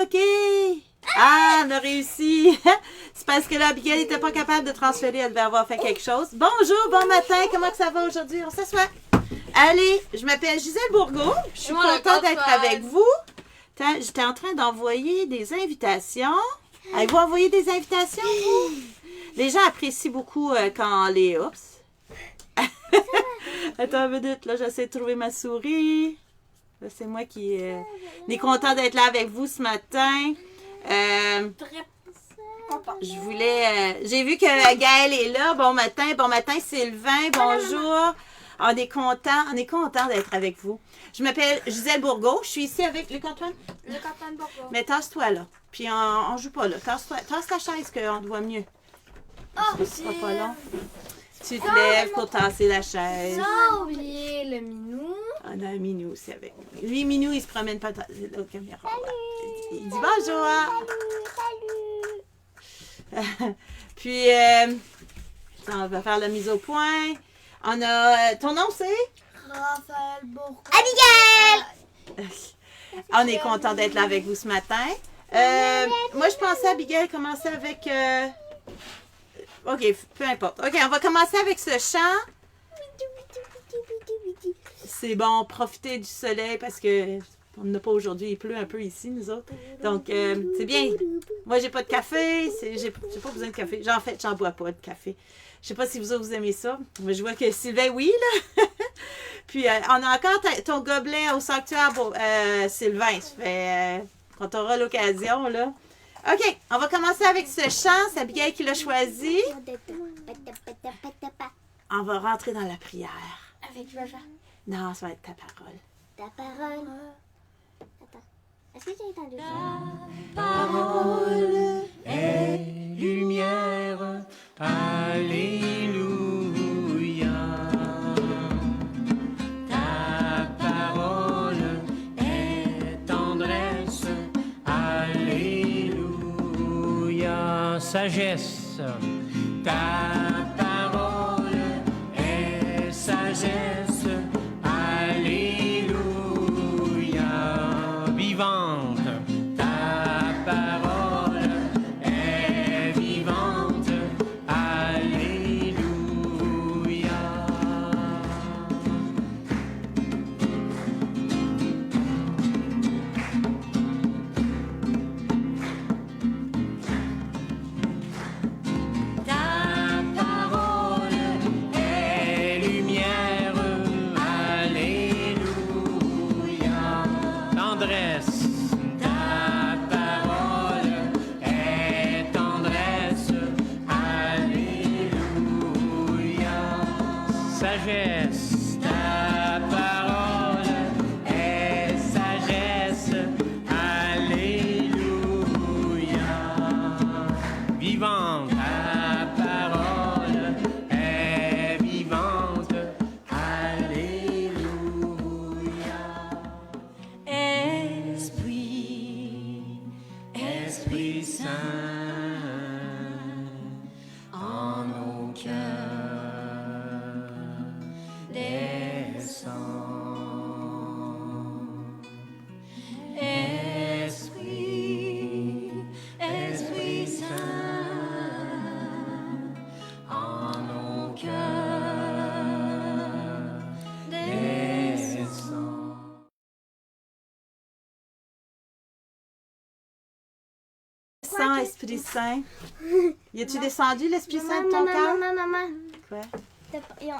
OK! Ah, on a réussi! C'est parce que là, Abigail n'était pas capable de transférer, elle devait avoir fait quelque chose. Bonjour, bon matin, comment que ça va aujourd'hui? On s'assoit. Allez, je m'appelle Gisèle Bourgault, je suis contente d'être avec vous. J'étais en train d'envoyer des invitations. Avez-vous envoyé des invitations, vous? Les gens apprécient beaucoup quand les... Oups! Attends une minute, là, j'essaie de trouver ma souris. Là, c'est moi qui est content d'être là avec vous ce matin. Je voulais... j'ai vu que Gaëlle est là. Bon matin Sylvain, bonjour. On est content d'être avec vous. Je m'appelle Gisèle Bourgault. Je suis ici avec Luc-Antoine. Luc-Antoine Bourgault. Mais tasse-toi là. Puis on joue pas là. Tasse ta chaise qu'on te voit mieux. Ce sera pas long. Tu te lèves pour tasser la chaise. J'ai oublié le minou. On a un minou aussi avec nous. Lui, minou, il se promène pas dans la caméra. Il dit bonjour. Salut. Puis, on va faire la mise au point. On a... ton nom, c'est? Raphaël Bourgault. Abigail! On est content d'être là avec vous ce matin. Moi, je pensais, Abigail, commencer avec... OK, peu importe. OK, on va commencer avec ce chant. C'est bon, profiter du soleil parce que on n'a pas aujourd'hui. Il pleut un peu ici, nous autres. Donc, c'est bien. Moi, j'ai pas de café. J'ai pas besoin de café. En fait, j'en bois pas de café. Je sais pas si vous autres, vous aimez ça. Mais je vois que Sylvain, oui, là. Puis, on a encore ton gobelet au sanctuaire pour Sylvain. Ça fait quand tu auras l'occasion, là. OK, on va commencer avec ce chant. C'est Abigail qui l'a choisi. On va rentrer dans la prière. Avec Joja. Non, ça va être ta parole. Ta parole. Attends. Est-ce que tu as entendu ça? Parole est lumière. Alléluia. Ta parole est tendresse. Alléluia. Sagesse. Ta parole est sagesse. Alléluia. Vivante. Ta parole est vivante. Alléluia. Ta parole est lumière. Alléluia. Tendresse. Ta parole est tendresse. Alléluia. Sagesse. Ta parole est sagesse. Alléluia. Vivante. Ta parole est vivante. Alléluia. Esprit Saint, en nos cœurs, descend. Esprit Saint, en nos cœurs, descend. Sans Esprit Saint. Y a-tu descendu l'Esprit Saint de ton cœur? Maman. Quoi?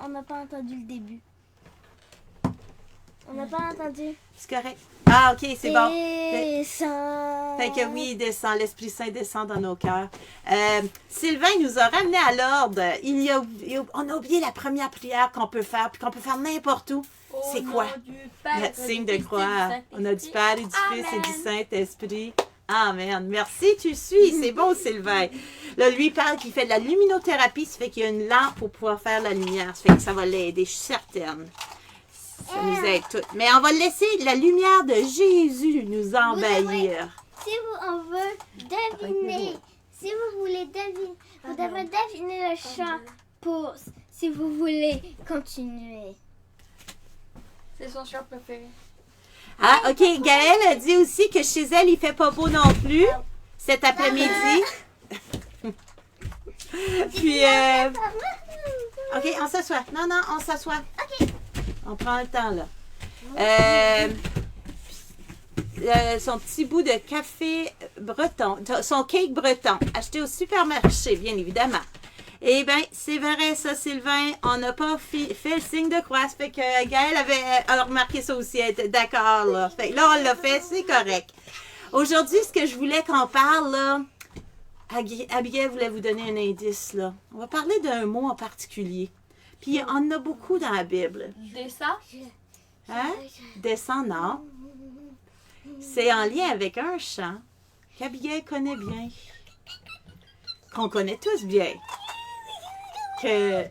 On n'a pas entendu le début. On n'a pas entendu. C'est correct. Ah, OK, c'est bon. Descend. Fait que oui, il descend. L'Esprit Saint descend dans nos cœurs. Sylvain nous a ramené à l'ordre. On a oublié la première prière qu'on peut faire, puis qu'on peut faire n'importe où. C'est quoi? Le signe de croix. On a du Père et du Fils et du Saint-Esprit. Amen. Merci, tu suis. C'est bon, Sylvain. Là, lui, il parle qu'il fait de la luminothérapie. Ça fait qu'il y a une lampe pour pouvoir faire la lumière. Ça fait que ça va l'aider, je suis certaine. Ça nous aide toutes. Mais on va laisser la lumière de Jésus nous envahir. Si on veut deviner, si vous voulez deviner, vous devrez deviner le chant pour si vous voulez continuer. C'est son chant préféré. Ah, OK. Gaëlle a dit aussi que chez elle, il fait pas beau non plus cet après-midi. Puis, OK, on s'assoit. Non, on s'assoit. OK. On prend le temps, là. Son petit bout de café breton, son cake breton, acheté au supermarché, bien évidemment. Eh bien, c'est vrai, ça, Sylvain, on n'a pas fait le signe de croix. Ça fait que Gaëlle a remarqué ça aussi, elle était d'accord, là. Fait que là, on l'a fait, c'est correct. Aujourd'hui, ce que je voulais qu'on parle, là, Abigail voulait vous donner un indice, là. On va parler d'un mot en particulier. Puis, on en a beaucoup dans la Bible. Descend. Hein? Descend, non. C'est en lien avec un chant qu'Abigail connaît bien. Qu'on connaît tous bien. Que...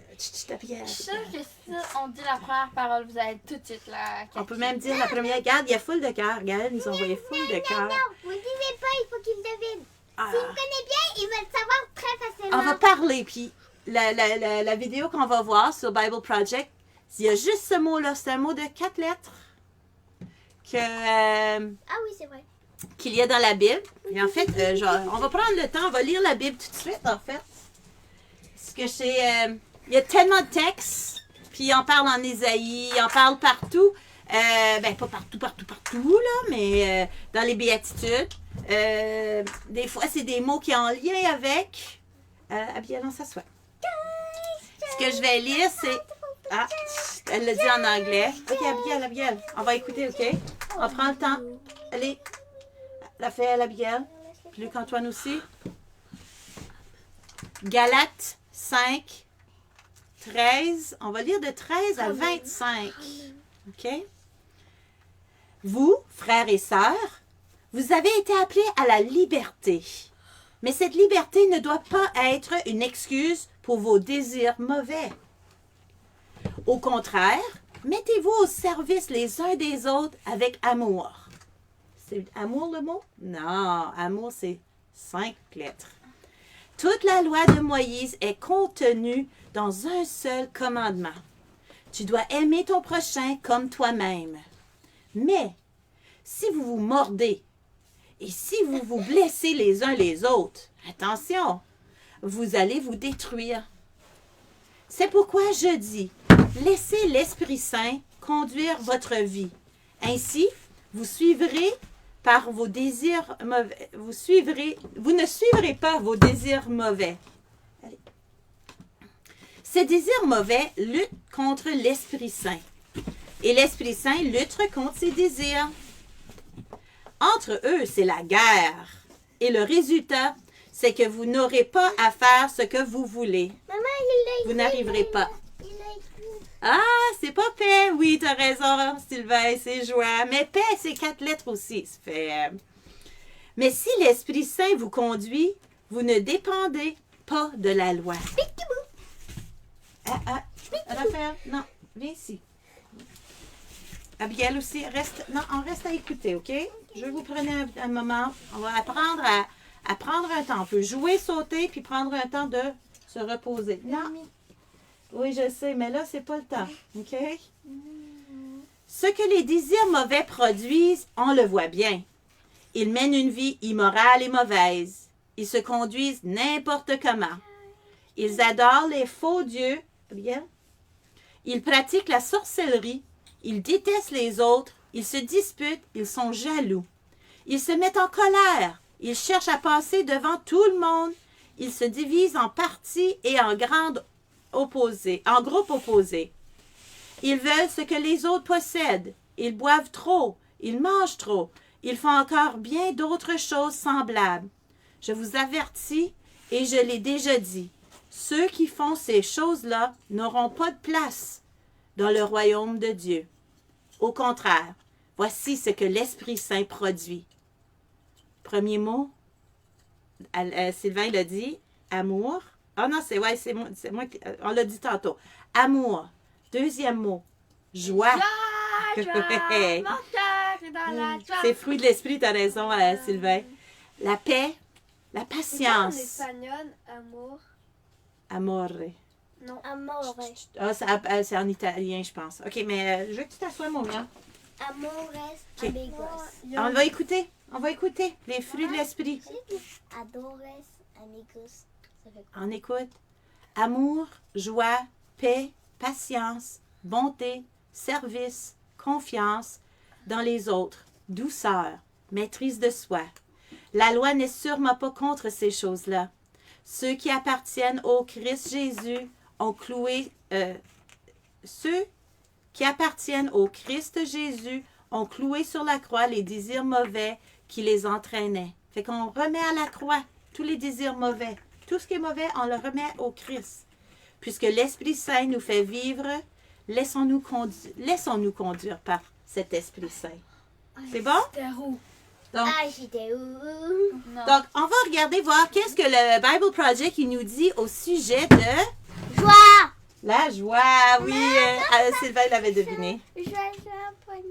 Abigail. Je suis sûre que si on dit la première parole, vous allez tout de suite la On peut même dire la première. Regarde, il y a full de cœur. Regarde, ils ont envoyé full de cœur. Non, vous ne dites pas, il faut qu'il devine. Ah. S'il me connaît bien, il va le savoir très facilement. On va parler, puis la vidéo qu'on va voir sur Bible Project, il y a juste ce mot-là. C'est un mot de 4 lettres Ah oui, c'est vrai. qu'il y a dans la Bible. Et en fait, on va prendre le temps, on va lire la Bible tout de suite, en fait. Parce que il y a tellement de textes, puis on parle en Ésaïe, on parle partout. Ben, pas partout, là, mais dans les béatitudes. Des fois, c'est des mots qui ont en lien avec... Abigail, on s'assoit. Ce que je vais lire, c'est... Ah, elle l'a dit en anglais. OK, Abigail, on va écouter, OK? On prend le temps. Allez, la fait à Abigail. Puis Luc-Antoine aussi. Galates 5, 13. On va lire de 13 à 25. OK? Vous, frères et sœurs, vous avez été appelés à la liberté. Mais cette liberté ne doit pas être une excuse pour vos désirs mauvais. Au contraire, mettez-vous au service les uns des autres avec amour. C'est amour le mot? Non, amour c'est 5 lettres. Toute la loi de Moïse est contenue dans un seul commandement. Tu dois aimer ton prochain comme toi-même. Mais, si vous vous mordez et si vous vous blessez les uns les autres, attention, vous allez vous détruire. C'est pourquoi je dis, laissez l'Esprit Saint conduire votre vie. Ainsi, vous suivrez par vos désirs mauvais. Vous ne suivrez pas vos désirs mauvais. Allez. Ces désirs mauvais luttent contre l'Esprit Saint. Et l'Esprit Saint lutte contre ses désirs. Entre eux, c'est la guerre. Et le résultat, c'est que vous n'aurez pas à faire ce que vous voulez. Maman, il l'a écrit. Vous n'arriverez pas. Il l'a écrit. Ah, c'est pas paix. Oui, t'as raison, Sylvain, c'est joie. Mais paix, c'est 4 lettres aussi. Ça fait... Mais si l'Esprit Saint vous conduit, vous ne dépendez pas de la loi. Raphaël, non, viens ici. Abigail aussi, on reste à écouter, OK? Je vais vous prendre un moment. On va apprendre à prendre un temps. On peut jouer, sauter, puis prendre un temps de se reposer. Non. Oui, je sais, mais là, c'est pas le temps, OK? Ce que les désirs mauvais produisent, on le voit bien. Ils mènent une vie immorale et mauvaise. Ils se conduisent n'importe comment. Ils adorent les faux dieux. Bien. Ils pratiquent la sorcellerie. Ils détestent les autres. Ils se disputent. Ils sont jaloux. Ils se mettent en colère. Ils cherchent à passer devant tout le monde. Ils se divisent en partis et en groupes opposés. Ils veulent ce que les autres possèdent. Ils boivent trop. Ils mangent trop. Ils font encore bien d'autres choses semblables. Je vous avertis, et je l'ai déjà dit, ceux qui font ces choses-là n'auront pas de place dans le royaume de Dieu. Au contraire, voici ce que l'Esprit Saint produit. Premier mot, Sylvain l'a dit, amour. Ah non, c'est moi qui, on l'a dit tantôt. Amour. Deuxième mot, joie. Mon cœur est dans la joie. C'est fruit de l'esprit, t'as raison, Sylvain. La paix, la patience. En espagnol, amour. Amore. Non. Amore. Ah, c'est en italien, je pense. OK, mais je veux que tu t'assoies, mon gars. Amores, Ok. amigos. On va écouter. On va écouter les fruits de l'esprit. Adores, amigos. Ça fait quoi? On écoute. Amour, joie, paix, patience, bonté, service, confiance dans les autres, douceur, maîtrise de soi. La loi n'est sûrement pas contre ces choses-là. Ceux qui appartiennent au Christ Jésus ont cloué... ceux qui appartiennent au Christ Jésus ont cloué sur la croix les désirs mauvais qui les entraînaient. Fait qu'on remet à la croix tous les désirs mauvais. Tout ce qui est mauvais, on le remet au Christ. Puisque l'Esprit Saint nous fait vivre, laissons-nous conduire par cet Esprit Saint. C'est bon? Donc, Ah, j'étais où? Non. donc, on va regarder voir qu'est-ce que le Bible Project il nous dit au sujet de Joie! la joie. Oui, Sylvain l'avait deviné. Joie, joie, poignée.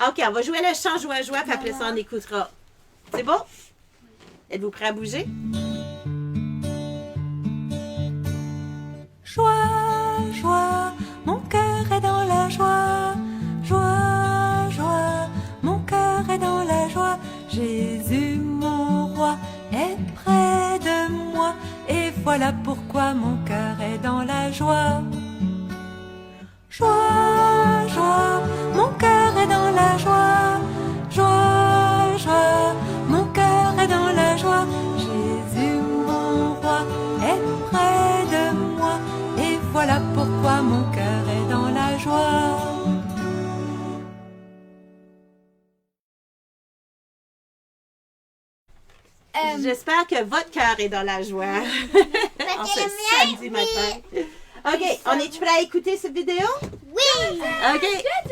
OK, on va jouer le chant joie, joie, puis après ça, on écoutera. C'est bon? Êtes-vous prêts à bouger? Joie, joie, mon cœur est dans la joie. Joie, joie, mon cœur est dans la joie. Jésus, mon roi, est près de moi. Et voilà pourquoi mon cœur est dans la joie. Joie, joie, mon cœur est dans la joie. Joie, joie, mon cœur est dans la joie. Jésus, mon roi, est près de moi. Et voilà pourquoi mon cœur est dans la joie. J'espère que votre cœur est dans la joie. En ce samedi matin. OK, on est prêts à écouter cette vidéo? Oui! OK,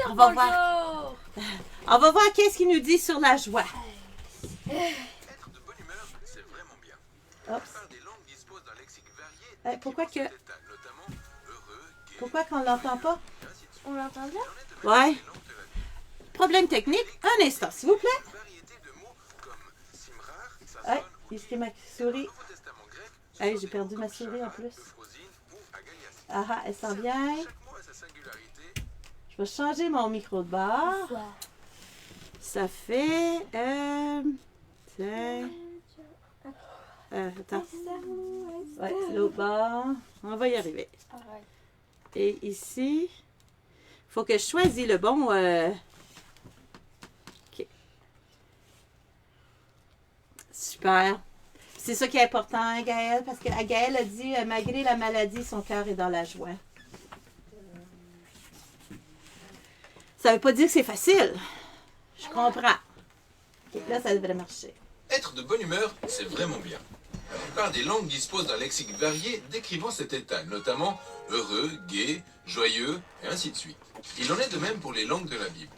on va voir. On va voir qu'est-ce qu'il nous dit sur la joie. Être de bonne humeur, c'est vraiment bien. La Oups. plupart des langues disposent d'un lexique varié. Pourquoi que... Notamment heureux, gai, Pourquoi qu'on l'entend pas? et ainsi de suite. On l'entend bien? Ouais. Les langues de la Bible. Problème technique. Un instant, s'il vous plaît. Une variété de mots comme simrar, Ouais, sasson ou ici ma Dans souris. le Nouveau Testament grec, ce Hey, sont j'ai des perdu mots ma comme souris en Shara, plus. Euphrosine ou Agalias. Ah ah, elle s'en vient. Chaque mot a sa singularité. Je vais changer mon micro de bord. Ça fait... tiens. Attends. Ouais, c'est l'autre bord. On va y arriver. Alright. Et ici, il faut que je choisisse le bon... OK. Super. C'est ça qui est important, hein, Gaëlle, parce que Gaëlle a dit, malgré la maladie, son cœur est dans la joie. Ça veut pas dire que c'est facile. Je comprends. OK, là, ça devrait marcher. Être de bonne humeur, c'est vraiment bien. La plupart des langues disposent d'un lexique varié décrivant cet état, notamment heureux, gai, joyeux, et ainsi de suite. Il en est de même pour les langues de la Bible.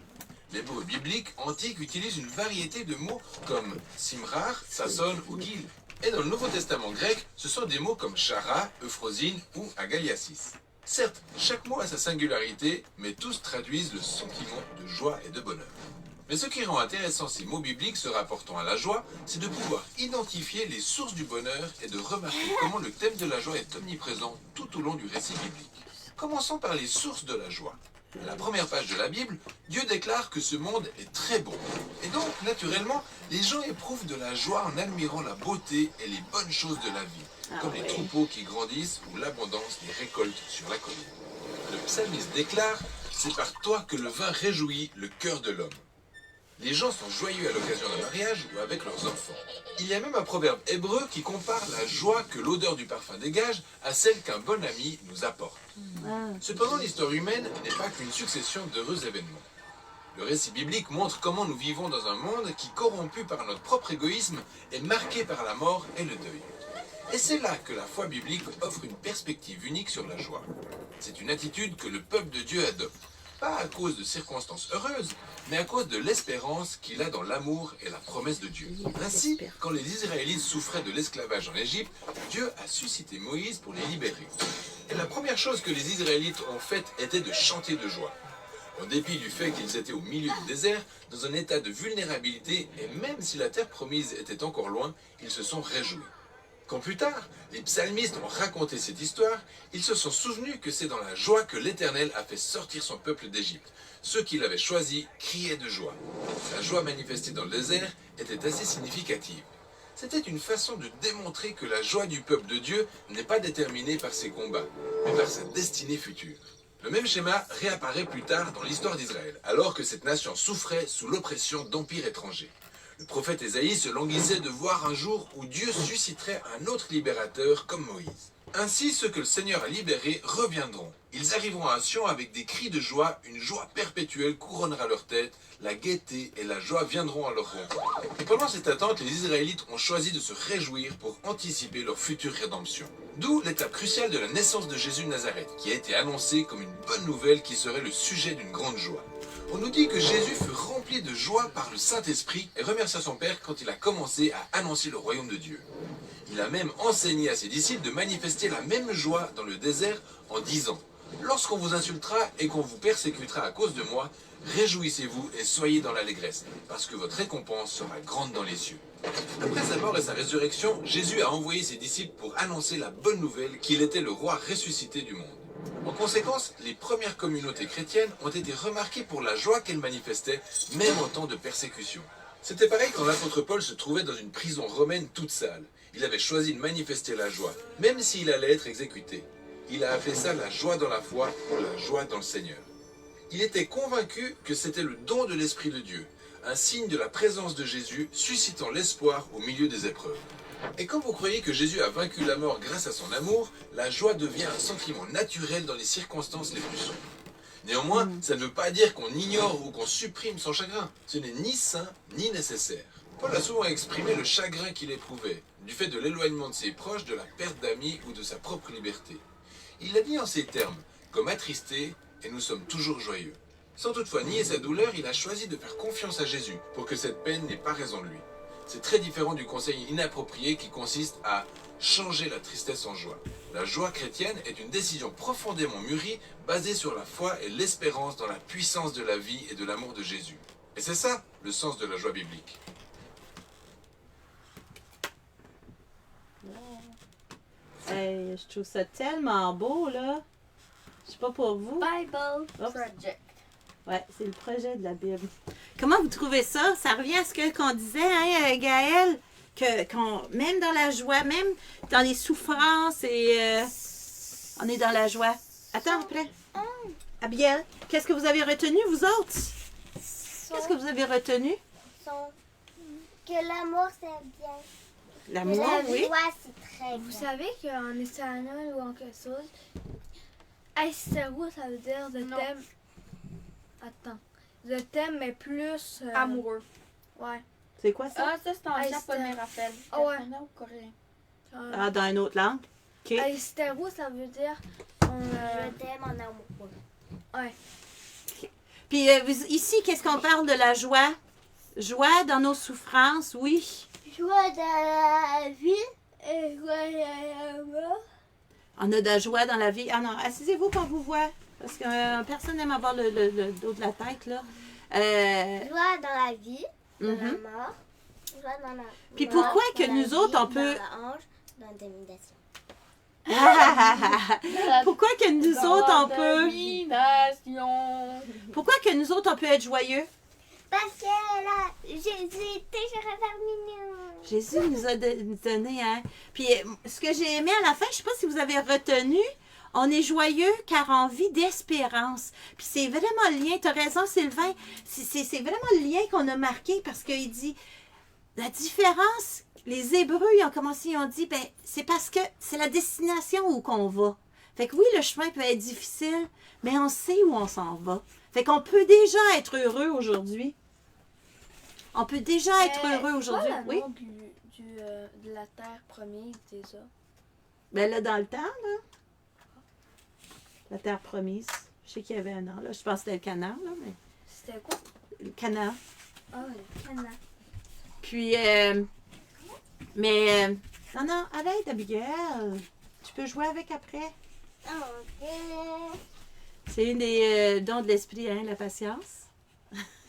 L'hébreu biblique antique utilise une variété de mots comme simrar, sasson ou gil. Et dans le Nouveau Testament grec, ce sont des mots comme chara, euphrosine ou agaliasis. Certes, chaque mot a sa singularité, mais tous traduisent le sentiment de joie et de bonheur. Mais ce qui rend intéressant ces mots bibliques se rapportant à la joie, c'est de pouvoir identifier les sources du bonheur et de remarquer comment le thème de la joie est omniprésent tout au long du récit biblique. Commençons par les sources de la joie. À la première page de la Bible, Dieu déclare que ce monde est très bon. Et donc, naturellement, les gens éprouvent de la joie en admirant la beauté et les bonnes choses de la vie, comme les troupeaux qui grandissent ou l'abondance des récoltes sur la colline. Le psalmiste déclare « C'est par toi que le vin réjouit le cœur de l'homme ». Les gens sont joyeux à l'occasion d'un mariage ou avec leurs enfants. Il y a même un proverbe hébreu qui compare la joie que l'odeur du parfum dégage à celle qu'un bon ami nous apporte. Cependant, l'histoire humaine n'est pas qu'une succession d'heureux événements. Le récit biblique montre comment nous vivons dans un monde qui, corrompu par notre propre égoïsme, est marqué par la mort et le deuil. Et c'est là que la foi biblique offre une perspective unique sur la joie. C'est une attitude que le peuple de Dieu adopte. Pas à cause de circonstances heureuses, mais à cause de l'espérance qu'il a dans l'amour et la promesse de Dieu. Ainsi, quand les Israélites souffraient de l'esclavage en Égypte, Dieu a suscité Moïse pour les libérer. Et la première chose que les Israélites ont faite était de chanter de joie. En dépit du fait qu'ils étaient au milieu du désert, dans un état de vulnérabilité, et même si la terre promise était encore loin, ils se sont réjouis. Quand plus tard, les psalmistes ont raconté cette histoire, ils se sont souvenus que c'est dans la joie que l'Éternel a fait sortir son peuple d'Égypte. Ceux qui l'avaient choisi criaient de joie. La joie manifestée dans le désert était assez significative. C'était une façon de démontrer que la joie du peuple de Dieu n'est pas déterminée par ses combats, mais par sa destinée future. Le même schéma réapparaît plus tard dans l'histoire d'Israël, alors que cette nation souffrait sous l'oppression d'empires étrangers. Le prophète Ésaïe se languissait de voir un jour où Dieu susciterait un autre libérateur comme Moïse. Ainsi, ceux que le Seigneur a libérés reviendront. Ils arriveront à Sion avec des cris de joie, une joie perpétuelle couronnera leur tête, la gaieté et la joie viendront à leur rencontre. Et pendant cette attente, les Israélites ont choisi de se réjouir pour anticiper leur future rédemption. D'où l'étape cruciale de la naissance de Jésus de Nazareth, qui a été annoncée comme une bonne nouvelle qui serait le sujet d'une grande joie. On nous dit que Jésus fut rempli de joie par le Saint-Esprit et remercia son Père quand il a commencé à annoncer le royaume de Dieu. Il a même enseigné à ses disciples de manifester la même joie dans le désert en disant « Lorsqu'on vous insultera et qu'on vous persécutera à cause de moi, réjouissez-vous et soyez dans l'allégresse, parce que votre récompense sera grande dans les cieux. » Après sa mort et sa résurrection, Jésus a envoyé ses disciples pour annoncer la bonne nouvelle qu'il était le roi ressuscité du monde. En conséquence, les premières communautés chrétiennes ont été remarquées pour la joie qu'elles manifestaient, même en temps de persécution. C'était pareil quand l'apôtre Paul se trouvait dans une prison romaine toute sale. Il avait choisi de manifester la joie, même s'il allait être exécuté. Il a appelé ça la joie dans la foi, la joie dans le Seigneur. Il était convaincu que c'était le don de l'Esprit de Dieu, un signe de la présence de Jésus, suscitant l'espoir au milieu des épreuves. Et quand vous croyez que Jésus a vaincu la mort grâce à son amour, la joie devient un sentiment naturel dans les circonstances les plus sombres. Néanmoins, ça ne veut pas dire qu'on ignore ou qu'on supprime son chagrin. Ce n'est ni sain ni nécessaire. Paul a souvent exprimé le chagrin qu'il éprouvait, du fait de l'éloignement de ses proches, de la perte d'amis ou de sa propre liberté. Il l'a dit en ces termes, comme attristé, et nous sommes toujours joyeux. Sans toutefois nier sa douleur, il a choisi de faire confiance à Jésus pour que cette peine n'ait pas raison de lui. C'est très différent du conseil inapproprié qui consiste à changer la tristesse en joie. La joie chrétienne est une décision profondément mûrie, basée sur la foi et l'espérance dans la puissance de la vie et de l'amour de Jésus. Et c'est ça, le sens de la joie biblique. Hey, je trouve ça tellement beau, là. Je sais pas pour vous. Bible Oups. Project. Ouais, c'est le projet de la Bible. Comment vous trouvez ça? Ça revient à ce qu'on disait, hein, Gaëlle? Même dans la joie, même dans les souffrances, et on est dans la joie. Attends, après. Abiel, qu'est-ce que vous avez retenu, vous autres? Qu'est-ce que vous avez retenu? Que l'amour, c'est bien. L'amour, La oui. joie, c'est très Vous bien. savez qu'en espagnol ou en quelque chose, Aïstarou, ça veut dire le Non. thème. Attends. Le thème est plus. Amoureux. Ouais. C'est quoi ça? Ah, ça c'est en Ah, japonais, Raphaël. Ah ouais. Japonais ou coréen? Ah, dans une autre langue? OK. Aïstarou, ça veut dire. Je t'aime en amour. Ouais. Puis ici, qu'est-ce qu'on parle de la joie? Joie dans nos souffrances, oui. Joie dans la vie et joie dans la mort. On a de la joie dans la vie. Ah non, assisez-vous quand vous voit. Parce que personne n'aime avoir le dos de la tête, là. Joie dans la vie, dans la Mhm. mort. Joie dans la Puis mort, pourquoi dans que la nous vie, autres, on peut... Dans la hanche, dans la domination. Pourquoi que nous autres, on peut... Domination. Pourquoi que nous autres, on peut être joyeux? Parce que là, Jésus est déjà parmi nous. Jésus nous a donné, hein. Puis ce que j'ai aimé à la fin, je sais pas si vous avez retenu, on est joyeux car on vit d'espérance. Puis c'est vraiment le lien, tu as raison Sylvain, c'est vraiment le lien qu'on a marqué parce qu'il dit, la différence, les Hébreux, ils ont commencé, ils ont dit, ben c'est parce que c'est la destination où qu'on va. Fait que oui, le chemin peut être difficile, mais on sait où on s'en va. Fait qu'on peut déjà être heureux aujourd'hui. On peut déjà être heureux aujourd'hui. Oui. De la terre promise déjà. Ben là, dans le temps, là, la terre promise, je sais qu'il y avait un an, là. Je pense que c'était le Canaan, là, mais C'était quoi? le Canaan. Ah, le Canada. Puis, non, arrête, Abigail. Tu peux jouer avec après. Ok. C'est une des dons de l'esprit, hein, la patience.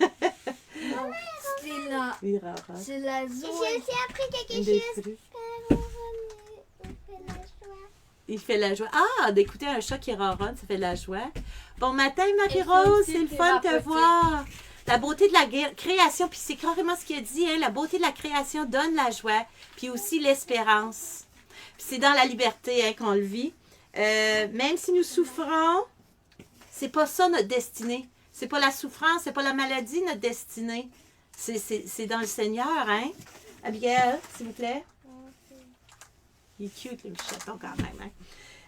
Non, c'est la. Oui, rare, hein. C'est la J'ai Zoé. aussi appris quelque Une des chose. fruits. Il fait la joie. Ah, d'écouter un chat qui ronronne, ça fait de la joie. Bon matin, Marie-Rose, c'est le fun de te voir. La beauté de la création, puis c'est carrément ce qu'il a dit, hein, la beauté de la création donne la joie, puis aussi l'espérance. Puis c'est dans la liberté hein, qu'on le vit. Même si nous souffrons, c'est pas ça notre destinée. C'est pas la souffrance, c'est pas la maladie notre destinée. C'est dans le Seigneur, hein? Abigail, s'il vous plaît. Il est cute, le petit chaton, quand même.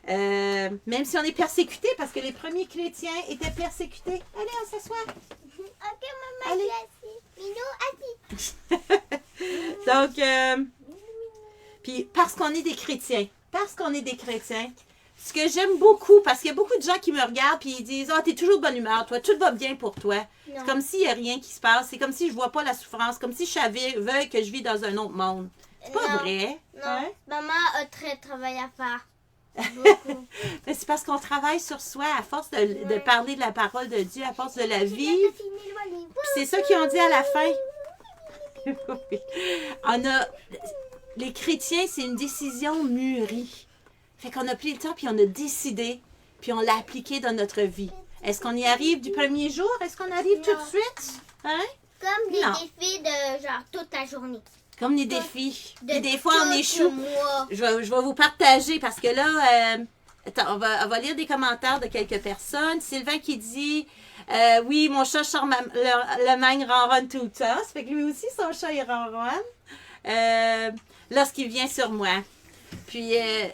Hein? Même si on est persécuté, parce que les premiers chrétiens étaient persécutés. Allez, on s'assoit. Ok, maman, Allez. je suis assis. Minou, assis. Donc, puis parce qu'on est des chrétiens, ce que j'aime beaucoup, parce qu'il y a beaucoup de gens qui me regardent puis ils disent « Ah, t'es toujours de bonne humeur, toi, tout va bien pour toi. » C'est comme s'il n'y a rien qui se passe, c'est comme si je vois pas la souffrance, comme si je savais que je vis dans un autre monde. C'est pas vrai. Non, Hein? maman a très travail à faire. Beaucoup. Mais c'est parce qu'on travaille sur soi à force de parler de la parole de Dieu, à force de la vie. Puis c'est ça qu'ils ont dit à la fin. Oui. Les chrétiens, c'est une décision mûrie. Fait qu'on a pris le temps, puis on a décidé, puis on l'a appliqué dans notre vie. Est-ce qu'on y arrive du premier jour? Est-ce qu'on arrive tout de suite? Hein? Comme des Non. défis de genre toute la journée. Comme des défis. De Puis des fois, on tout échoue. le mois. Je vais vous partager parce que là, attends, on va lire des commentaires de quelques personnes. Sylvain qui dit oui, mon chat le magne ronronne tout le temps. Ça fait que lui aussi, son chat, il ronronne. Lorsqu'il vient sur moi. Puis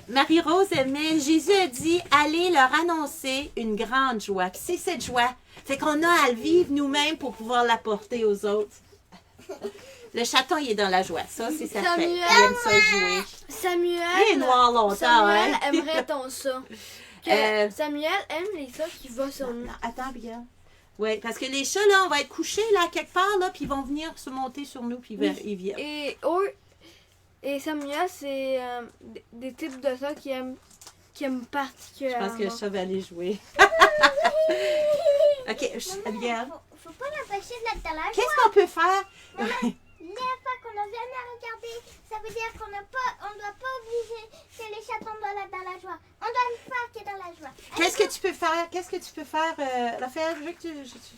Marie-Rose aimait, Jésus a dit allez leur annoncer une grande joie. Puis c'est cette joie. Fait qu'on a à le vivre nous-mêmes pour pouvoir l'apporter aux autres. Le chaton, il est dans la joie. Ça, c'est sa fête. Il aime ça jouer. Samuel, Il est noir longtemps, Samuel hein? aimerait ton ça. Samuel aime les chats qui vont sur nous. Non, attends, bien. Oui, parce que les chats, là, on va être couchés, là, quelque part, là, puis ils vont venir se monter sur nous, puis ils viennent. Et Samuel, c'est des types de chats qui aiment Je particulièrement. pense que le chat va aller jouer. OK, Abigail. Faut pas l'empêcher de l'être dans la joie. Qu'est-ce qu'on peut faire? Les fois qu'on n'a jamais regardé, ça veut dire qu'on doit pas obliger que les chatons doivent être dans la joie. On doit le faire qui est dans la joie. Qu'est-ce que tu peux faire? Raphaël, je veux que tu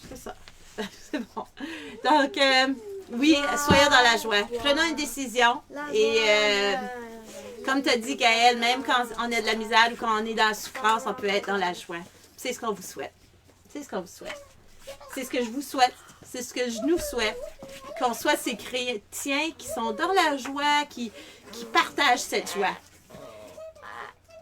fais ça. C'est bon. Donc, oui, soyons dans la joie. Prenons une décision. Et comme tu as dit, Gaëlle, même quand on a de la misère ou quand on est dans la souffrance, on peut être dans la joie. C'est ce qu'on vous souhaite. C'est ce qu'on vous souhaite. C'est ce que je vous souhaite. C'est ce que je nous souhaite. Qu'on soit ces chrétiens qui sont dans la joie, qui partagent cette joie.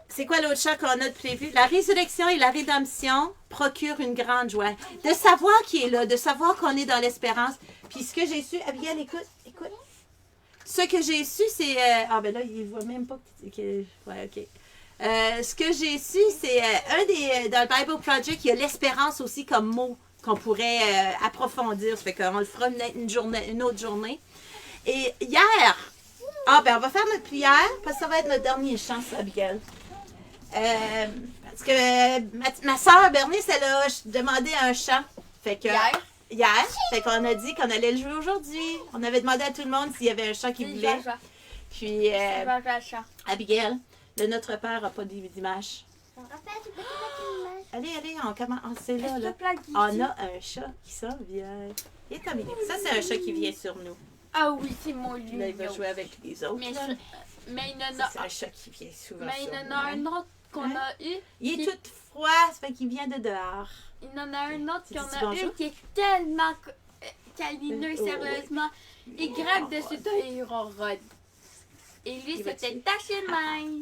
C'est quoi l'autre chant qu'on a de prévu? La résurrection et la rédemption procurent une grande joie. De savoir qui est là, de savoir qu'on est dans l'espérance. Puis ce que j'ai su... Abigail, écoute. Ce que j'ai su, c'est... ben là, il ne voit même pas que... Ouais, OK. Ce que j'ai su, c'est dans le Bible Project, il y a l'espérance aussi comme mot qu'on pourrait approfondir. Ça fait qu'on le fera une autre journée. Et hier, ben on va faire notre prière, parce que ça va être notre dernier chant, ça, Abigail. Parce que ma soeur Bernice, elle a demandé un chant. Fait que... Hier. Fait qu'on a dit qu'on allait le jouer aujourd'hui. On avait demandé à tout le monde s'il y avait un chant qu'il voulait. Puis, Abigail, le Notre Père n'a pas d'image. Raphaël, tu peux te mettre une image? Allez, on commence. C'est là. On a un chat qui s'en vient. Il est comme il est. Ça, c'est un chat qui vient sur nous. Ah oui, c'est mon Là, il va jouer avec les autres. Mais, là. mais il y en Ça, a, c'est un chat qui vient souvent mais il sur y en nous, a hein. un autre qu'on a eu. Il est qui- tout froid, ça fait qu'il vient de dehors. Il y en a un autre Tu qu'on dis a bonjour? eu qui est tellement câlineux, Oh, sérieusement. Il grimpe dessus toi et il ronronne. Et lui, Il va c'était tuer. taché de main.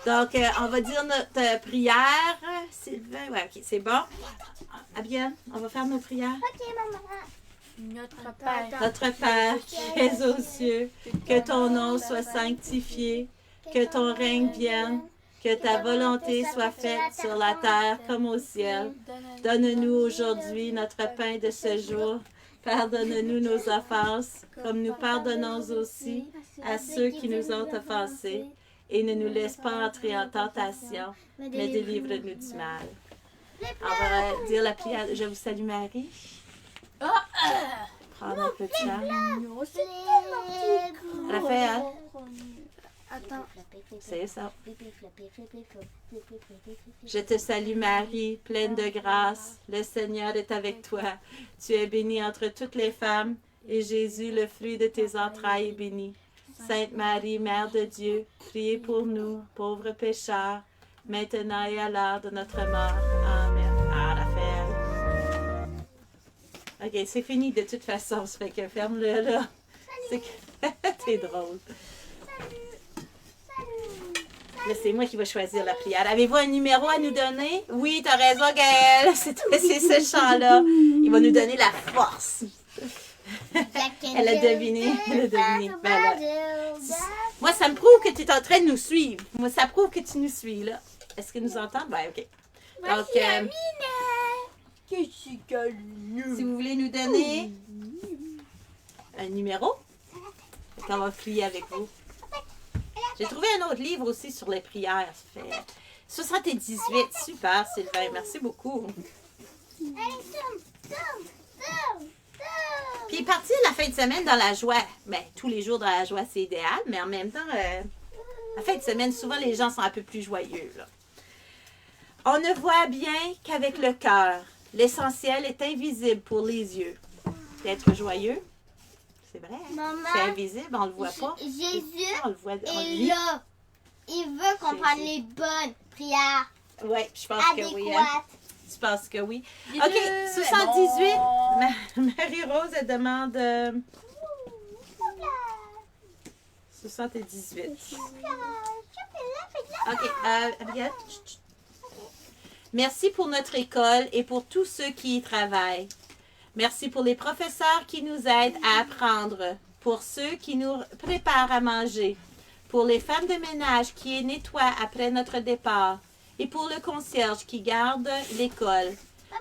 Donc, on va dire notre prière. Sylvain, ouais, OK, c'est bon. Abigail, on va faire nos prières. Ok, maman. Notre Père. Notre Père qui es aux cieux, que ton nom soit sanctifié, que ton règne vienne, que ta volonté soit faite sur la terre comme au ciel. Donne-nous aujourd'hui notre pain de ce jour. Pardonne-nous nos offenses, comme nous pardonnons aussi à ceux qui nous ont offensés. Et ne nous laisse pas entrer en tentation, mais délivre-nous du mal. On va dire la prière. Je vous salue Marie. Prendre un peu de temps. Raphaël. Attends. C'est ça. Je te salue Marie, pleine de grâce. Le Seigneur est avec toi. Tu es bénie entre toutes les femmes, et Jésus, le fruit de tes entrailles, est béni. Sainte Marie, Mère de Dieu, priez pour nous, pauvres pécheurs, maintenant et à l'heure de notre mort. Amen. Ah, Raphaël. OK, c'est fini de toute façon, ça fait que ferme-le là. C'est que t'es drôle. Là, c'est moi qui vais choisir la prière. Avez-vous un numéro à nous donner? Oui, t'as raison, Gaëlle. C'est ce chant-là. Il va nous donner la force. Elle a deviné. Elle a deviné. Ben là, moi, ça me prouve que tu es en train de nous suivre. Moi, ça prouve que tu nous suis, là. Est-ce qu'ils nous entendent? Ben, OK. Donc, si vous voulez nous donner un numéro, on va prier avec vous. J'ai trouvé un autre livre aussi sur les prières. Ça fait 78. Super, Sylvain. Merci beaucoup. Puis partir la fin de semaine dans la joie. Ben, tous les jours dans la joie, c'est idéal, mais en même temps, la fin de semaine, souvent les gens sont un peu plus joyeux, là. On ne voit bien qu'avec le cœur. L'essentiel est invisible pour les yeux. D'être joyeux, c'est vrai. Hein? Maman, C'est invisible, on ne le voit pas. Jésus On le voit. On le est vit. là. Il veut qu'on prenne Jésus. les bonnes prières Oui, je pense que oui. Hein? adéquates. Tu penses que oui? Dis-le, OK, 78. bon. Marie-Rose, elle demande 78. OK, Abigail. Chut, chut. Merci pour notre école et pour tous ceux qui y travaillent. Merci pour les professeurs qui nous aident à apprendre, pour ceux qui nous préparent à manger, pour les femmes de ménage qui nettoient après notre départ et pour le concierge qui garde l'école.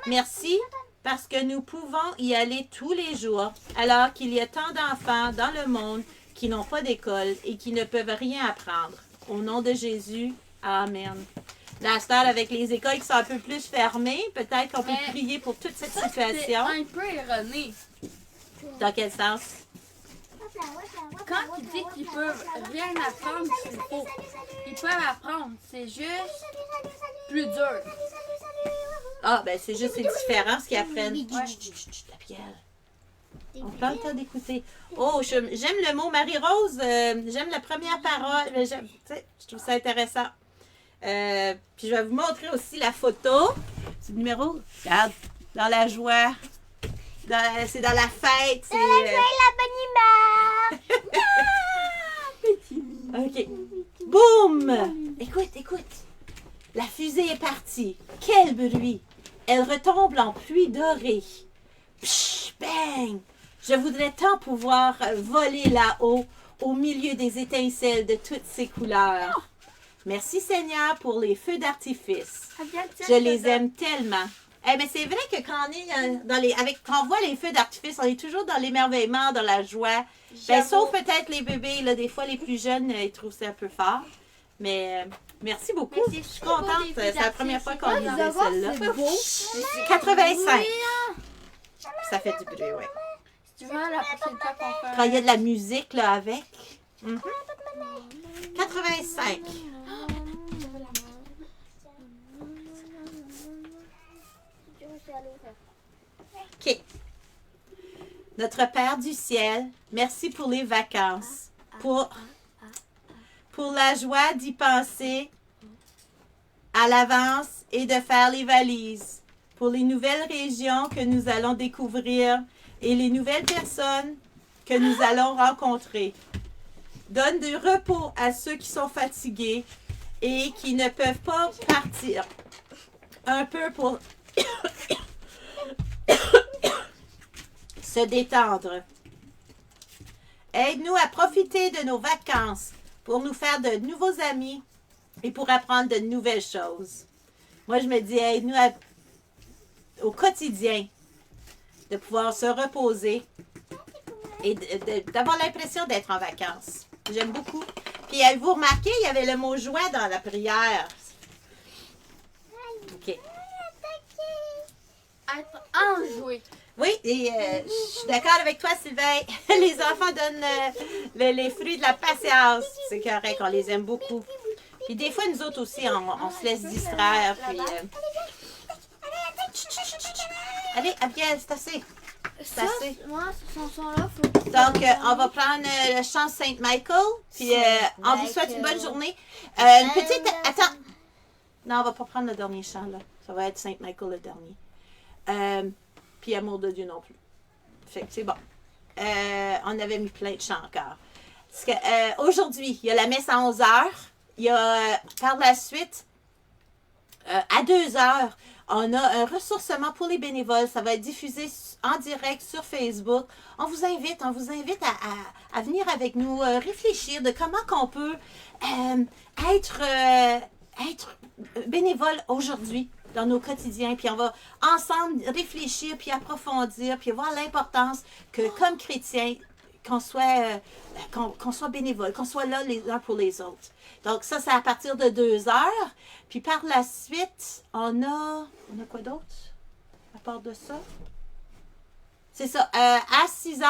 Merci parce que nous pouvons y aller tous les jours alors qu'il y a tant d'enfants dans le monde qui n'ont pas d'école et qui ne peuvent rien apprendre. Au nom de Jésus, Amen. Là, avec les écoles qui sont un peu plus fermées, peut-être qu'on peut Mais prier pour toute cette C'est situation. un peu erroné. Dans quel sens? Quand tu dis qu'ils peuvent rien apprendre, c'est faux. Ils peuvent apprendre, c'est juste plus dur. Ah, ben c'est juste, c'est différent ce qu'ils apprennent. Ouais. Chut, chut, chut, chut, la pierre. On prend le temps d'écouter. Oh, j'aime le mot Marie-Rose. J'aime la première parole. Tu sais, je trouve ça intéressant. Puis je vais vous montrer aussi la photo. C'est le numéro. Regarde, dans la joie. C'est dans la fête. C'est La bonne humeur. OK. Boum! Écoute. La fusée est partie. Quel bruit! Elle retombe en pluie dorée. Psh, bang! Je voudrais tant pouvoir voler là-haut, au milieu des étincelles de toutes ces couleurs. Merci Seigneur pour les feux d'artifice. Je les aime tellement. Eh mais c'est vrai que quand on est quand on voit les feux d'artifice, on est toujours dans l'émerveillement, dans la joie. Ben, sauf peut-être les bébés, là, des fois les plus jeunes, ils trouvent ça un peu fort. Mais merci beaucoup. Mais Je suis contente. C'est la première fois qu'on lisait d'abord, celle-là. c'est beau. 85. Ça fait du bruit, oui. Si tu veux, la prochaine fois qu'on fait. Quand il y a de la musique là avec. 85. OK. Notre Père du ciel, merci pour les vacances, pour la joie d'y penser à l'avance et de faire les valises, pour les nouvelles régions que nous allons découvrir et les nouvelles personnes que nous allons rencontrer. Donne du repos à ceux qui sont fatigués et qui ne peuvent pas partir. Un peu pour se détendre. Aide-nous à profiter de nos vacances pour nous faire de nouveaux amis et pour apprendre de nouvelles choses. Moi, je me dis, aide-nous au quotidien de pouvoir se reposer et d'avoir l'impression d'être en vacances. J'aime beaucoup. Puis, avez-vous remarqué, il y avait le mot joie dans la prière. OK. Être enjoué. Oui, et je suis d'accord avec toi, Sylvain. Les enfants donnent les fruits de la patience. C'est correct, on les aime beaucoup. Puis des fois, nous autres aussi, on se laisse distraire. Puis, allez, Abigail, c'est assez. C'est Ça, assez. moi, ce chanson-là, faut que... Donc, on va prendre le chant Saint Michael. Puis, on vous souhaite une bonne journée. Une petite... Attends. Non, on va pas prendre le dernier chant, là. Ça va être Saint Michael le dernier. Puis, Amour de Dieu non plus. Fait que c'est bon. On avait mis plein de chants encore. Parce que, aujourd'hui, il y a la messe à 11h. Il y a, par la suite, à 2h, on a un ressourcement pour les bénévoles. Ça va être diffusé en direct sur Facebook. On vous invite à venir avec nous, réfléchir de comment qu'on peut être bénévole aujourd'hui dans nos quotidiens. Puis on va ensemble réfléchir, puis approfondir, puis voir l'importance que comme chrétiens, qu'on soit bénévole, qu'on soit là les uns pour les autres. Donc ça, c'est à partir de 2h. Puis par la suite, on a quoi d'autre à part de ça? C'est ça. À 6h,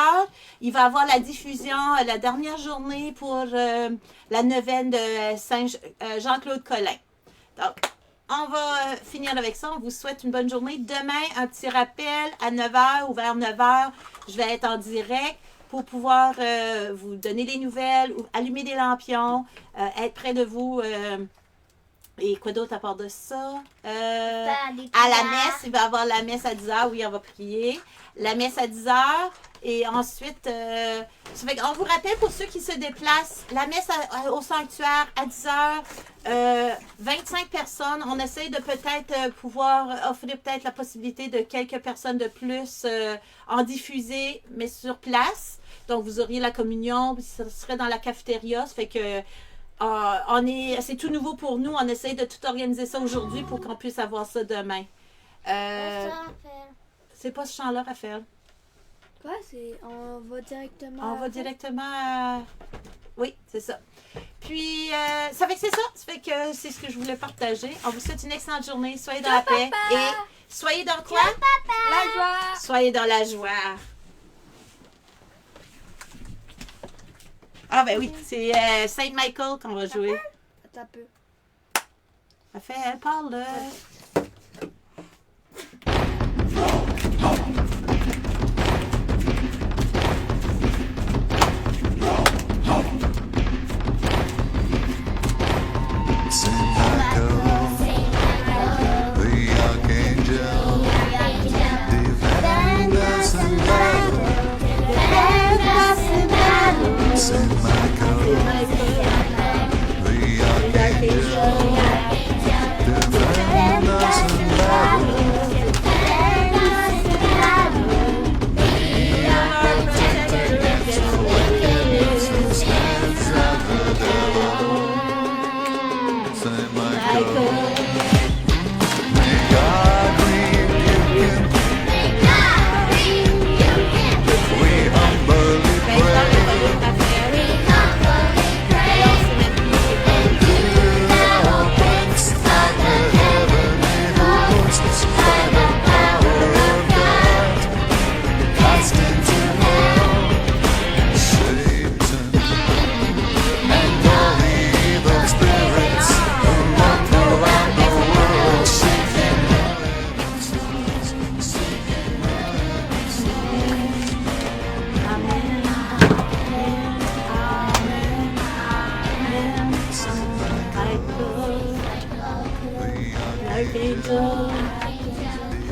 il va y avoir la diffusion, la dernière journée pour la neuvaine de Jean-Claude Collin. Donc, on va finir avec ça. On vous souhaite une bonne journée. Demain, un petit rappel à 9h ou vers 9h, je vais être en direct pour pouvoir vous donner des nouvelles, ou allumer des lampions, être près de vous. Et quoi d'autre à part de ça? À la messe, il va y avoir la messe à 10h. Oui, on va prier. La messe à 10h. Et ensuite, ça fait qu'on vous rappelle pour ceux qui se déplacent, la messe au sanctuaire à 10h, 25 personnes. On essaye de peut-être pouvoir offrir peut-être la possibilité de quelques personnes de plus en diffuser, mais sur place. Donc, vous auriez la communion, ça serait dans la cafétéria. Ça fait que c'est tout nouveau pour nous. On essaye de tout organiser ça aujourd'hui pour qu'on puisse avoir ça demain. C'est pas ce chant-là, Raphaël. Quoi? On va directement... On va directement... Oui, c'est ça. Puis, ça fait que c'est ça. Ça fait que c'est ce que je voulais partager. On vous souhaite une excellente journée. Soyez dans la paix. Et soyez dans quoi? La joie! Soyez dans la joie. Ah ben oui, c'est Saint Michael qu'on va jouer. Attends un peu. Raphaël, parle.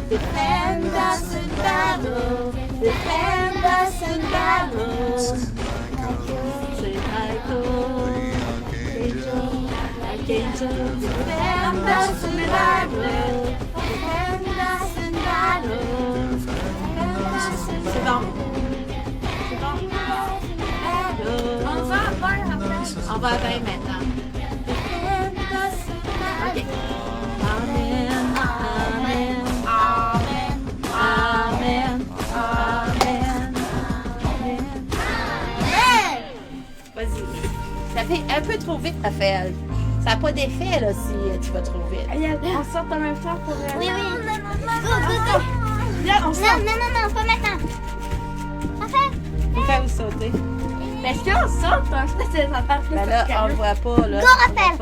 Defend us in battle, defend us in battle. Saint Michael, Archangel, defend us in battle, defend us in battle. C'est bon. C'est bon. On va à 20 après. On va à 20 maintenant. Defend us in battle. OK. Amen, amen, amen, amen, amen, amen. Vas-y. Ça fait un peu trop vite, Raphaël. Ça n'a pas d'effet, là, si tu vas trop vite. On sort en même temps pour... Oui, oui. Go, go, go. Viens, on Non, saute. pas maintenant. Raphaël, Faut faire vous sauter. Est-ce qu'on saute? Je sais que ça part plus Ben là, on le voit pas, là. Go, On le voit Raphaël. pas.